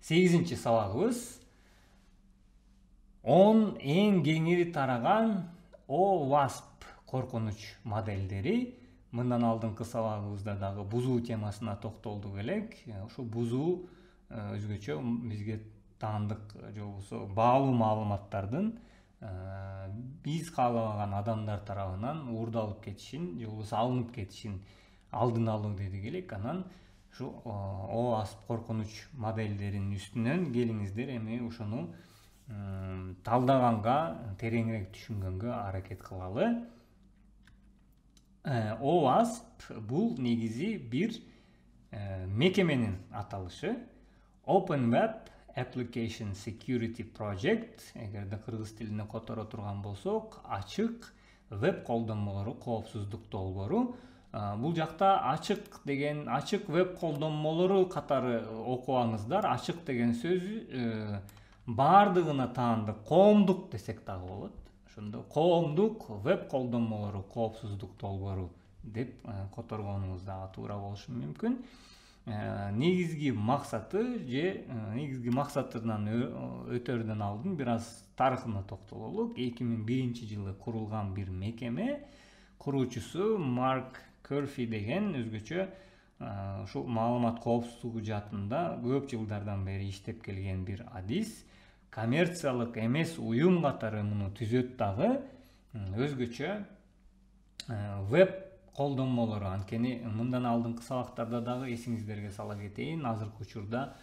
8-ci сабагыбыз 10 эң кеңири тараган OWASP коркунуч модельдери. Мындан алдыңкы сабагыбызда дагы бузуу темасына токтолдук элек. Ошо бузуу өзгөчө бизге таандык же болбосо баалуу маалыматтардын биз каалабаган адамдар тарабынан уурдалып кетишин же болбосо алынып кетишин алдын алуу дедик элек. Анан ушу OWASP коркунуч модельдеринин үстүнөн келиңиздер эми ошону талдаганга, тереңирээк түшүнгөнгө аракет кылалы. OWASP бул негизи бир мекеменин аталышы. Open Web Application Security Project, эгерде кыргыз тилине которо турган болсок, ачык веб колдонмолору коопсуздук долбоору. Бул жакта ачык деген ачык веб колдонмолору катары окубаңыздар. Ачык деген сөз бардыгына таандык, коомдук десек дагы болот. Ошондо коомдук веб колдонмолору коопсуздук долбоору деп которгонуңуз дагы туура болушу мүмкүн. Негизги максаты же негизги максатынан өтөрдөн алдын бир аз тарыхына токтололук. 2001-жылы курулган бир мекеме. Куруучусу Марк Керфи деген өзгөчө ушул маалымат коопсуздугу жаатында көп жылдардан бери иштеп келген бир адис. Коммерциялык эмес уюм катары муну түзөт дагы. Өзгөчө веб колдонмолору, анткени мындан алдыңкы сабактарда дагы эсиңиздерге сала кетейин, азыркы учурда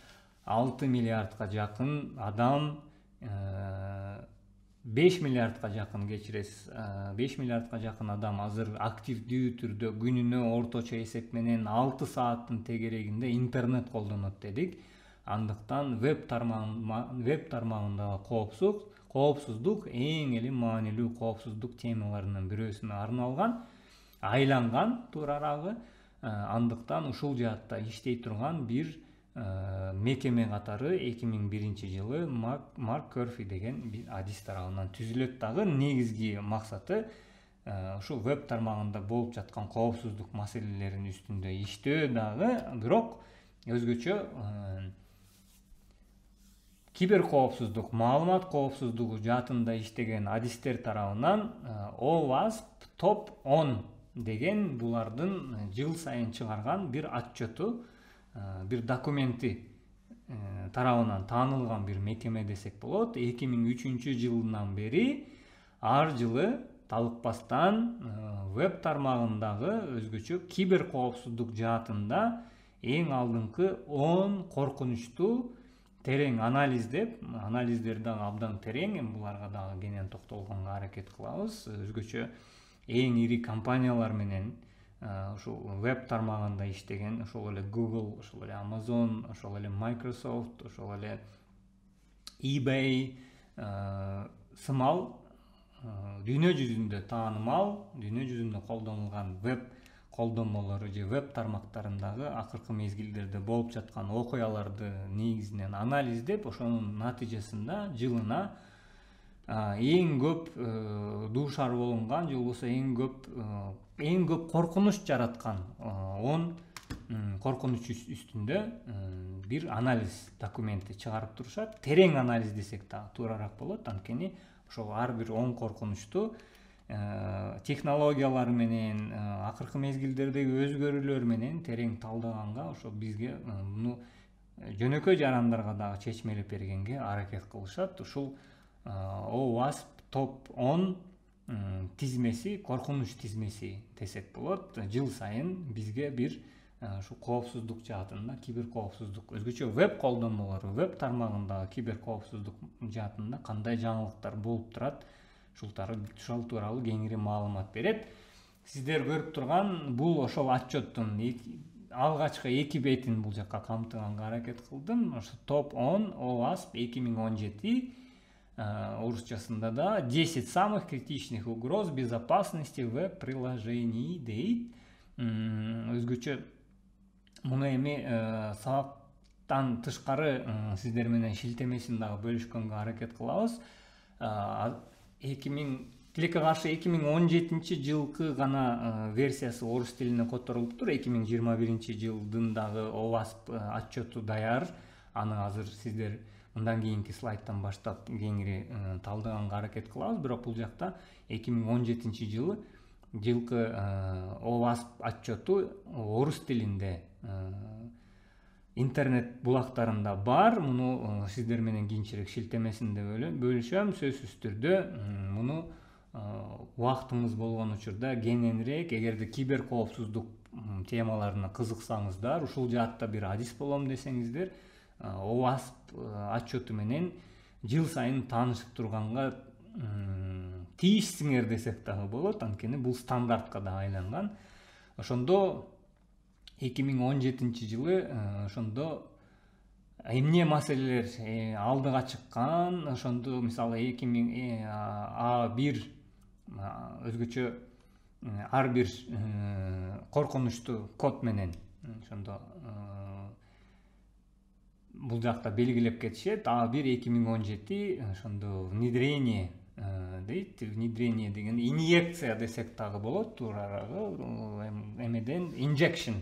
6 миллиардка жакын адам, 5 миллиардка жакын кечиресиз, 5 миллиардка жакын адам азыр активдүү түрдө күнүнө орточо эсеп менен 6 сааттын тегерегинде интернет колдонот дедик. Андыктан веб тармагындагы коопсуздук эң эле маанилүү коопсуздук темаларынын бирөөсүнө арналган, айланган туурарагы. Андыктан ушул жаатта иштей турган бир мекеме катары 2001-жылы Марк Керфи деген бир адис тарабынан түзүлөт дагы. Негизги максаты ушу веб тармагында болуп жаткан коопсуздук маселелеринин үстүндө иштөө дагы, бирок өзгөчө киберкоопсуздук, маалымат коопсуздугу жаатында иштеген адистер тарабынан OWASP Top 10 деген булардын жыл сайын чыгарган бир отчету, бир документи тарабынан таанылган бир мекеме десек болот. 2003-жылынан бери ар жылы талыкпастан веб тармагындагы өзгөчө киберкоопсуздук жаатында эң алдыңкы 10 коркунучтуу терең анализдеп, анализдер дагы абдан терең, буларга дагы кенен токтолгонго аракет кылабыз. Өзгөчө эң ири компаниялар менен ушул веб тармагында иштеген, ошол эле Google, ошол эле Amazon, ошол эле Microsoft, ошол эле eBay сымал дүйнө жүзүндө таанымал, дүйнө жүзүндө колдонулган веб колдонмолору же веб тармактарындагы акыркы мезгилдерде болуп жаткан окуяларды негизинен анализдеп, ошонун натыйжасында жылына эң көп дуушар болгон же болбосо эң көп коркунуч жараткан 10 коркунуч үстүндө бир анализ документи чыгарып турушат. Терең анализ десек да туурарак болот, анткени ошол ар бир 10 коркунучту технологиялар менен, акыркы мезгилдердеги өзгөрүүлөр менен терең талдаганга, ошо бизге муну жөнөкөй жарандарга дагы чечмелеп бергенге аракет кылышат. Ушул OWASP Top 10 тизмеси, коркунуч тизмеси десек болот. Жыл сайын бизге бир ушу коопсуздук жаатында, киберкоопсуздук, өзгөчө веб колдонмолору, веб тармагындагы киберкоопсуздук жаатында кандай жаңылыктар болуп турат, ушул тууралуу кеңири маалымат берет. Сиздер көрүп турган бул ошол отчеттун алгачкы 2 бетин бул жакка камтыганга аракет кылдым. Ошо Top 10 OWASP 2017 орусчасында да 10 самых критичных угроз безопасности веб-приложений дейт. Өзгөчө муну эми сабактан тышкары сиздер менен шилтемесин дагы бөлүшкөнгө аракет кылабыз. Тилекке каршы 2017-жылкы гана версиясы орус тилине которулуптур. 2021-жылдын дагы OWASP отчету даяр. аны азыр сиздер мындан кийинки слайдтан баштап кеңири талдаганга аракет кылабыз. Бирок бул жакта 2017 жылкы ОВАСП отчету орус тилинде интернет булактарында бар. Муну сиздер менен кийинчерээк шилтемесинде бөлүшөм. Сөзсүз түрдө муну убактыңыз болгон учурда кененирээк, эгерде кибер коопсуздук темаларына кызыксаңыздар, ушул жаатта бир адис болом десеңиздер, ОВАСП отчету менен жыл сайын таанышып турганга тийишсиңер десек дагы болот, анткени бул стандартка да айланган. Ошондо 2017 жылы ошондо эмне маселелер алдыга чыккан, ошондо мисалы A1 өзгөчө ар бир коркунучтуу код менен ошондо бул жакта белгилеп кетишет. A1 2017 ошондо внедрение дейт. Внедрение деген инъекция десек дагы болот, туурагы эмеден injection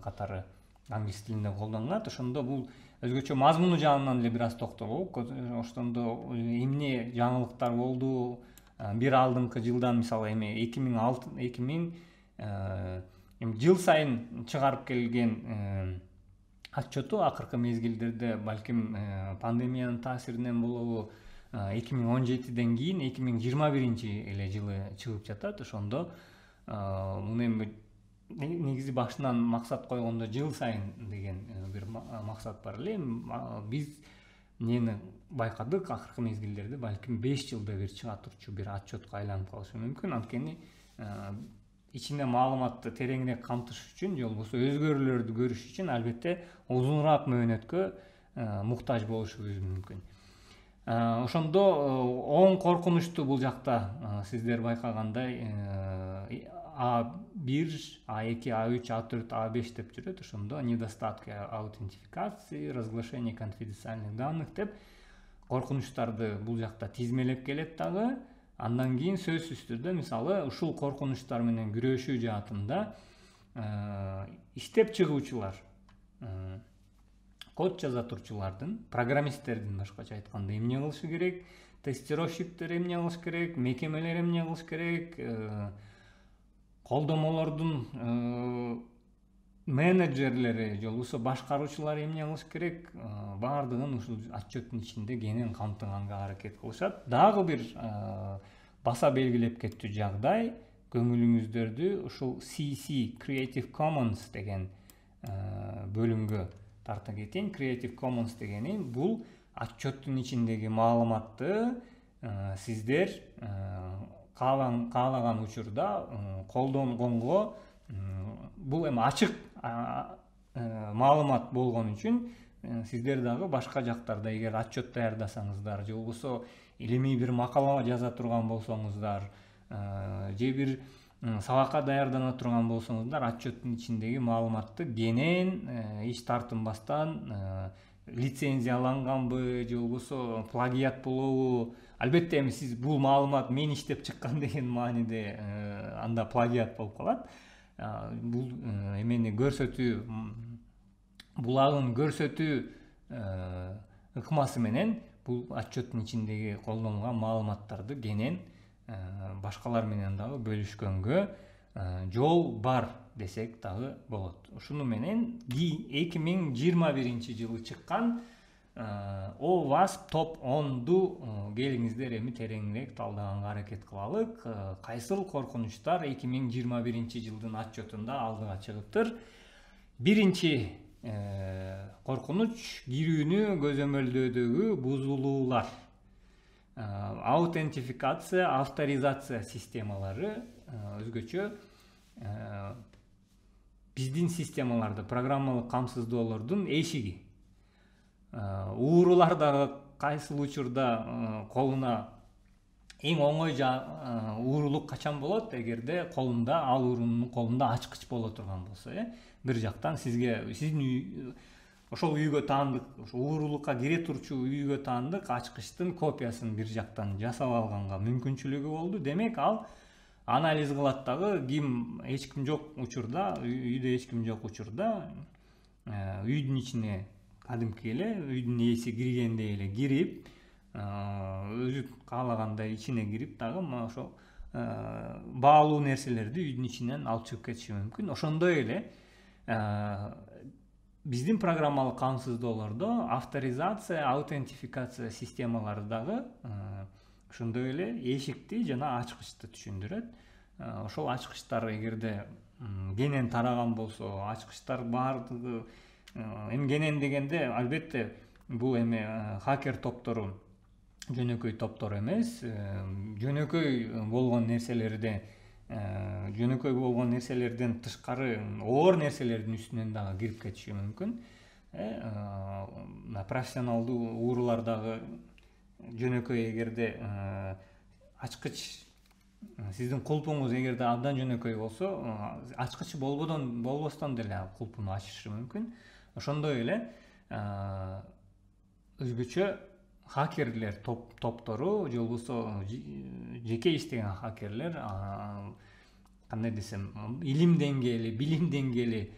катары англис тилинде колдонулат. Ошондо бул өзгөчө мазмуну жагынан эле бир аз токтолуп, ошондо эмне жаңылыктар болду, бир алдыңкы жылдан мисалы эми 2000 жыл сайын чыгарып келген отчету акыркы мезгилдерде балким пандемиянын таасиринен болобу 2017ден кийин 2021 эле жылы чыгып жатат. Ошондо муну эми негизи башынан максат койгондо жыл сайын деген бир максат бар эле. Биз эмнени байкадык, акыркы мезгилдерде балким 5 жылда бир чыга турчу бир отчетко айланып калышы мүмкүн. Анткени ичинде маалыматты тереңирээк камтыш үчүн же болбосо өзгөрүүлөрдү көрүш үчүн албетте узунураак мөөнөткө муктаж болушубуз мүмкүн. Ошондо оң коркунучтуу бул жакта сиздер байкагандай A1, A2, A3, A4, A5 деп жүрөт. Ошондо недостатки аутентификации, разглашение конфиденциальных данных деп коркунучтарды бул жакта тизмелеп келет дагы. Андан кийин сөзсүз түрдө мисалы ушул коркунучтар менен күрөшүү жаатында иштеп чыгуучулар, код жаза турчулардын, программисттердин башкача айтканда эмне кылышы керек, тестировщиктер эмне кылыш керек, мекемелер эмне кылыш керек, колдомолордун менеджерлери же болбосо башкаруучулар эмне кылыш керек, баардыгын ушул отчеттун ичинде кенен камтыганга аракет кылышат. Дагы бир баса белгилеп кеттүү жагдай, көңүлүңүздөрдү ушул CC Creative Commons деген бөлүмгө тарта кетейин. Creative Commons дегени бул отчеттун ичиндеги маалыматты сиздер каалаган учурда колдонгонго, бул эми ачык маалымат болгон үчүн сиздер дагы башка жактарда эгер отчет даярдасаңыздар же болбосо илимий бир макала жаза турган болсоңуздар же бир сабакка даярдана турган болсоңуздар, отчеттун ичиндеги маалыматты кенен эч тартынбастан лицензияланганбы же болбосо плагиат болобу, албетте эми сиз бул маалымат мен иштеп чыккан деген мааниде анда плагиат болуп калат. Бул эмени көрсөтүү, булагын көрсөтүү ыкмасы менен бул отчеттун ичиндеги колдонулган маалыматтарды кенен башкалар менен дагы бөлүшкөнгө жол бар десек дагы болот. Ушуну менен 2021 жылы чыккан ОВАСП топ 10ду келиңиздер эми тереңирээк талдаганга аракет кылалык. Кайсыл коркунучтар 2021 жылдын отчетунда алдыга чыгыптыр? Биринчи коркунуч кирүүнү көзөмөлдөөдөгү бузулуулар. Аутентификация, авторизация системалары өзгөчө биздин системаларды, программалык камсыздоолордун эшиги. Уурулар дагы кайсыл учурда колуна эң оңой уурулук качан болот? Эгерде колунда, ал уурунун колунда ачкыч боло турган болсо, бир жактан сиздин ошол үйгө таандык, уурулукка кире турчу үйгө таандык ачкычтын копиясын бир жактан жасап алганга мүмкүнчүлүгү болду. Демек, ал анализ кылат дагы, эч ким жок учурда, үйдө эч ким жок учурда үйдүн ичине кадимки эле үйдүн ээси киргендей эле кирип, өзү каалагандай ичине кирип дагы мына ошо баалуу нерселерди үйдүн ичинен алып чыгып кетиши мүмкүн. Ошондой эле биздин программалык камсыздоолордо авторизация, аутентификация системалары дагы ошондой эле эшикти жана ачкычты түшүндүрөт. Ошол ачкычтар эгерде кенен тараган болсо, ачкычтар баардыгы эми кенен дегенде албетте бул эми хакер топтору жөнөкөй топтор эмес, жөнөкөй болгон нерселерден тышкары оор нерселердин үстүнөн дагы кирип кетиши мүмкүн. Профессионалдуу уурулар дагы жөнөкөй эгерде ачкыч сиздин кулпуңуз эгерде абдан жөнөкөй болсо, ачкычы болбостон деле кулпуну ачышы мүмкүн. Ошондой эле өзгөчө хакерлер топтору же болбосо жеке иштеген хакерлер кандай десем, илим деңгээли, билим деңгээли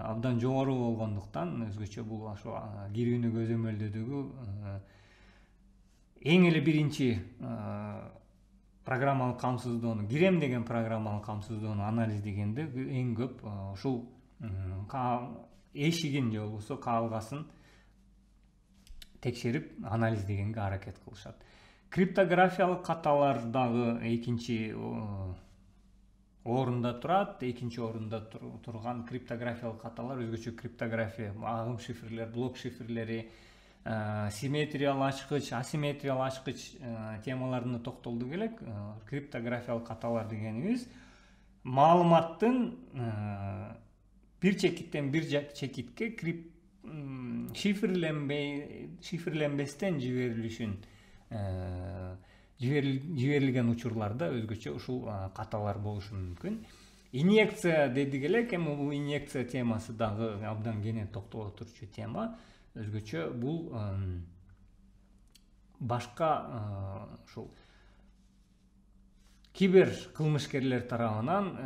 абдан жогору болгондуктан өзгөчө бул ошо кирүүнү көзөмөлдөөдөгү эң эле биринчи программалык камсыздоону, кирем деген программалык камсыздоону анализдегенде эң көп ушул эшигин же болбосо каалгасын текшерип анализдегенге аракет кылышат. Криптографиялык каталар дагы экинчи орунда турат. Экинчи орунда турган криптографиялык каталар өзгөчө криптография, агым шифрлер, блок шифрлери, симметриялы ачкыч, асимметриялы ачкыч темаларына токтолду келек. Криптографиялык каталар дегенибиз маалыматтын бир чекиттен бир чекитке шифрленбестен жиберилген учурларда өзгөчө ушул каталар болушу мүмкүн. Инъекция дедик элек, эми бул инъекция темасы дагы абдан кенен токтоло турчу тема. Өзгөчө бул башка ушул кибер кылмышкерлер тарабынан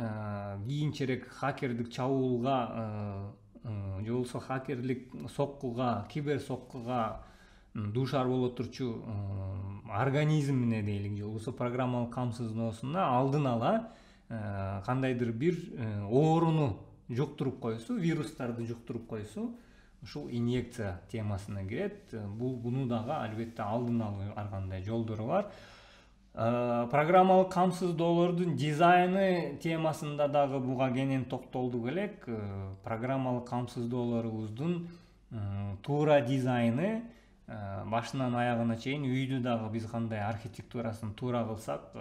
кийинчерээк хакердик чабуулга же болбосо хакерлик соккуга, кибер соккуга дуушар боло турчу организмине дейлик, же болбосо программалык камсыздоосуна алдын ала кандайдыр бир ооруну жуктуруп койсу, вирустарды жуктуруп койсу, ушул инъекция темасына кирет. Буну дагы албетте алдын алуу ар кандай жолдору бар. Программалык камсыздоолордун дизайны темасында дагы буга кенен токтолду элек. Программалык камсыздоолорубуздун туура дизайны башынан аягына чейин үйдү дагы биз кандай архитектурасын туура кылсак,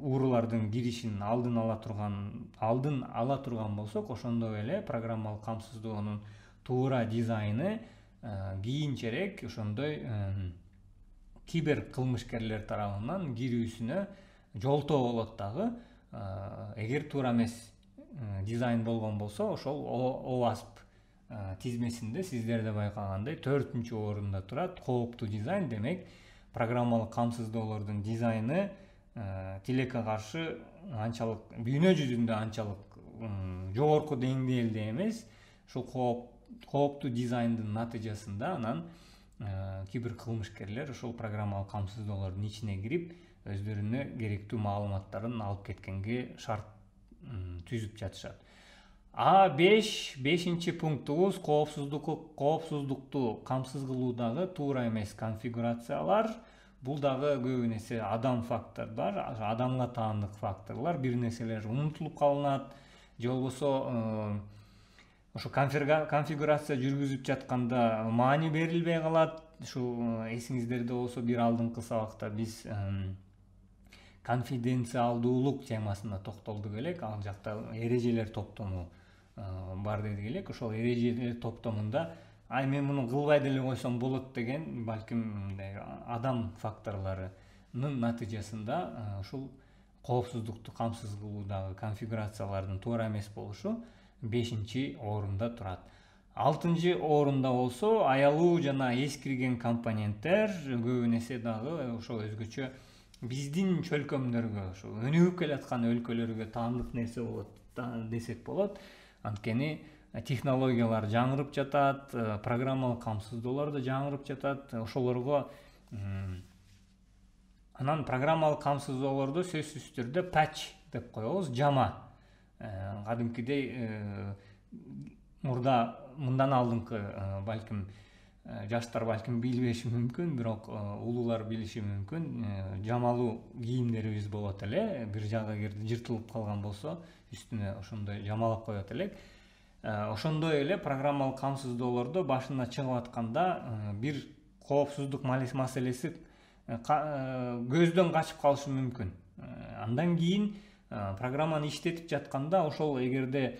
уурулардын киришин алдын ала турган болсок, ошондой эле программалык камсыздоонун туура дизайны кийинчерээк ошондой кибер кылмышкерлер тарабынан кирүүсүнө жолтоо болот дагы. Эгер туура эмес дизайн болгон болсо, ошол OWASP тизмесинде сиздерде байкагандай 4-чү орунда турат. Кооптуу дизайн демек программалык камсыздоолордун дизайны тилекке каршы анчалык дүйнө жүзүндө анчалык жогорку деңгээлде эмес. Ушул кооптуу дизайндын натыйжасында анан кибер кылмышкерлер ошол программалык камсыздоолордун ичине кирип, өздөрүнө керектүү маалыматтарын алып кеткенге шарт түзүп жатышат. Бешинчи пунктубуз коопсуздукту камсыз кылуудагы туура эмес конфигурациялар. Бул дагы көбүн эсе адам фактордор, адамга таандык факторлор. Бир нерселер унутулуп калынат, же болбосо ошо конфигурация жүргүзүп жатканда маани берилбей калат. Ушу эсиңиздерде болсо бир алдыңкы сабакта биз конфиденциалдуулук темасына токтолдук элек. Ал жакта эрежелер топтому бар дедик элек. Ошол эрежелер топтомунда мен муну кылбай деле койсом болот деген балким адам факторлорунун натыйжасында ушул коопсуздукту камсыз кылуудагы конфигурациялардын туура эмес болушу 5-чи орунда турат. 6-чы орунда болсо аялуу жана эскирген компоненттер көбүн эсе дагы ошол өзгөчө биздин чөлкөмдөргө, ошо өнүгүп келаткан өлкөлөргө таандык нерсе болот десек болот. Анткени технологиялар жаңырып жатат, программалык камсыздоолор да жаңырып жатат. Ошолорго анан программалык камсыздоолорду сөзсүз түрдө patch деп коебуз, жама. Кадимкидей мындан алдыңкы балким жаштар балким билбеши мүмкүн, бирок улуулар билиши мүмкүн. Жамалуу кийимдерибиз болот эле, бир жагы эгерде жыртылып калган болсо, үстүнө ошондой жамалап коет элек. Ошондой эле программалык камсыздоолордо башына чыгып атканда бир коопсуздук маселеси көздөн качып калышы мүмкүн. Андан кийин программаны иштетип жатканда ошол эгерде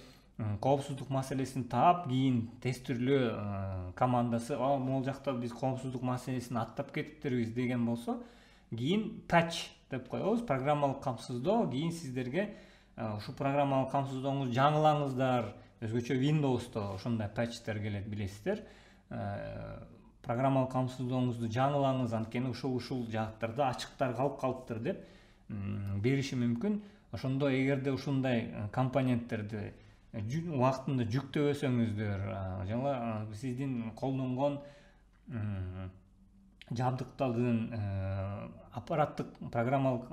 коопсуздук маселесин таап, кийин тестирлөө командасы могул жакта биз коопсуздук маселесин аттап кетиптербиз деген болсо, кийин patch деп коебуз, программалык камсыздоо. Кийин сиздерге ушу программалык камсыздооңузду жаңылаңыздар. Өзгөчө Windows'то ошондой patchтер келет, билесиздер. Программалык камсыздооңузду жаңылаңыз, анткени ушул жааттарда ачыктар калып калыптыр деп бериши мүмкүн. Ошондо эгерде ушундай компоненттерди убактында жүктөбөсөңүздөр, жана сиздин колдонгон жабдыктардын аппараттык программалык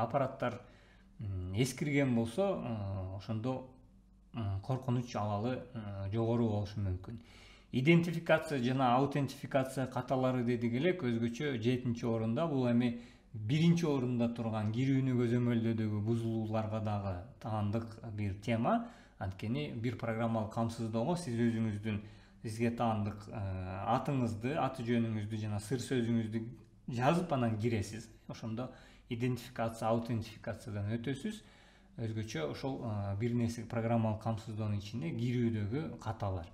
аппараттар эскирген болсо, ошондо коркунуч абалы жогору болушу мүмкүн. Идентификация жана аутентификация каталары дедик элек, өзгөчө 7-чи орунда. Бул эми 1-чи орунда турган кирүүнү көзөмөлдөөдөгү бузулууларга дагы таандык бир тема. Анткени бир программалык камсыздоого сиз өзүңүздүн сизге таандык атыңызды, аты жөнүңүздү жана сыр сөзүңүздү жазып анан киресиз. Ошондо идентификация, аутентификациядан өтөсүз. Өзгөчө ошол бир нерсе программалык камсыздоонун ичинде кирүүдөгү каталар.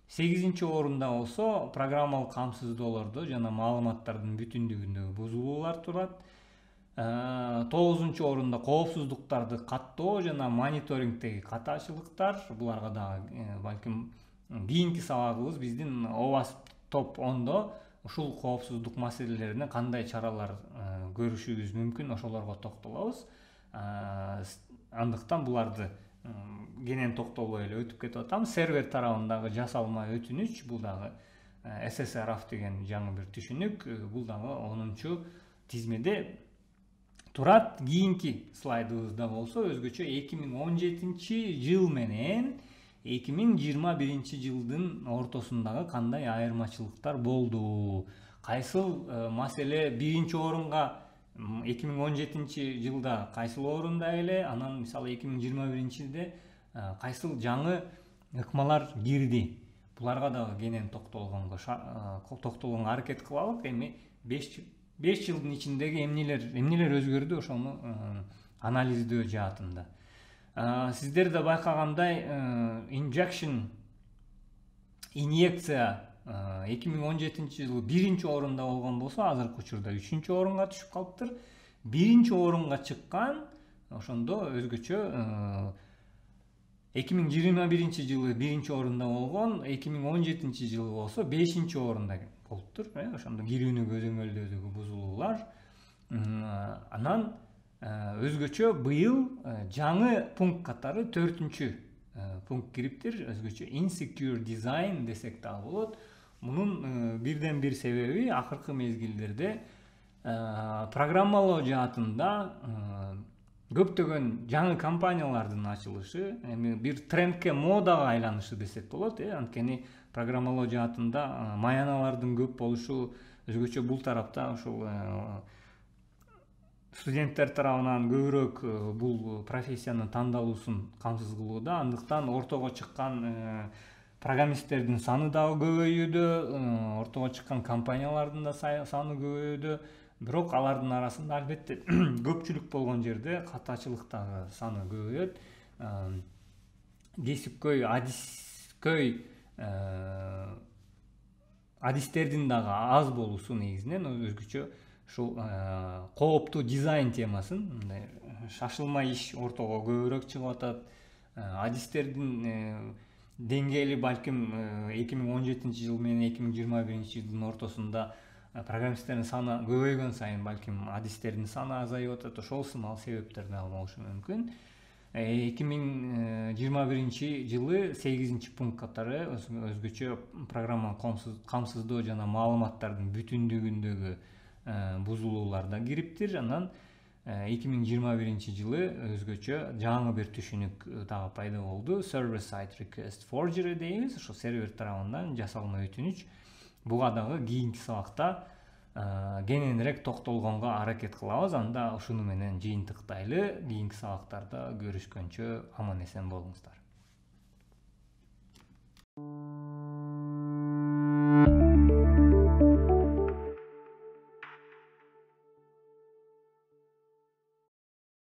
8-чи орунда болсо программалык камсыздоолордо жана маалыматтардын бүтүндүгүндөгү бузулуулар турат. 9-чу орунда коопсуздуктарды каттоо жана мониторингдеги катачылыктар. Буларга дагы балким кийинки сабагыбыз биздин OWASP топ 10до ушул коопсуздук маселелерине кандай чаралар көрүшүбүз мүмкүн, ошолорго токтолобуз. Андыктан буларды кенен токтолбой эле өтүп кетип атам. Сервер тарабындагы жасалма өтүнүч, бул дагы SSRF деген жаңы бир түшүнүк. Бул дагы 10-чу тизмеде турат. Кийинки слайдыбызда болсо өзгөчө 2017 жыл менен 2021 жылдын ортосундагы кандай айырмачылыктар болду? Кайсыл маселе 1-чи орунга 2017 жылда кайсыл орунда эле, анан мисалы 2021-жылда кайсыл жаңы ыкмалар кирди? Буларга дагы кенен токтолгонго аракет кылалык. Эми 5 жылдын ичиндеги эмнелер өзгөрдү, ошону анализдөө жаатында. Сиздер да байкагандай, инъекция 2017 жылы 1-чи орунда болгон болсо, азыркы учурда 3-чү орунга түшүп калыптыр. 1-чи орунга чыккан, ошондо өзгөчө 2021 жылы 1-чи орунда болгон, 2017 жылы болсо 5-чи орунда болуптур. Ошондо кирүүнү көзөмөлдөөдөгү бузулуулар. Анан өзгөчө быйыл жаңы пункт катары 4-чү пункт кириптир. Өзгөчө insecure design десек дагы болот. Мунун бирден бир себеби акыркы мезгилдерде программалоо жаатында көптөгөн жаңы компаниялардын ачылышы, эми бир трендке, модага айланышы десек болот. Анткени программалоо жаатында маяналардын көп болушу, өзгөчө бул тарапта ушул студенттер тарабынан көбүрөөк бул профессияны тандалуусун камсыз кылууда. Андыктан ортого чыккан программисттердин саны дагы көбөйүүдө, ортого чыккан компаниялардын да саны көбөйүүдө. Бирок алардын арасында албетте көпчүлүк болгон жерде катачылыктагы саны көбөйөт. Кесипкөй, адистердин дагы аз болуусу негизинен өзгөчө ушул кооптуу дизайн темасын, шашылма иш ортого көбүрөөк чыгып атат. Адистердин деңгээли балким 2017 жыл менен 2021 жылдын ортосунда программисттердин саны көбөйгөн сайын балким адистердин саны азайып атат. Ошол сымал себептер дагы болушу мүмкүн. 2021 жылы 8 пункт катары өзгөчө программа камсыздоо жана маалыматтардын бүтүндүгүндөгү бузулуулар да кириптир. Анан 2021 жылы өзгөчө жаңы бир түшүнүк дагы пайда болду. Server side request forgery дейбиз. Ошо сервер тарабынан жасалма өтүнүч. Буга дагы кийинки сабакта кененирээк токтолгонго аракет кылабыз. Анда ушуну менен жыйынтыктайлы. Кийинки сабактарда көрүшкөнчө аман эсен болуңуздар.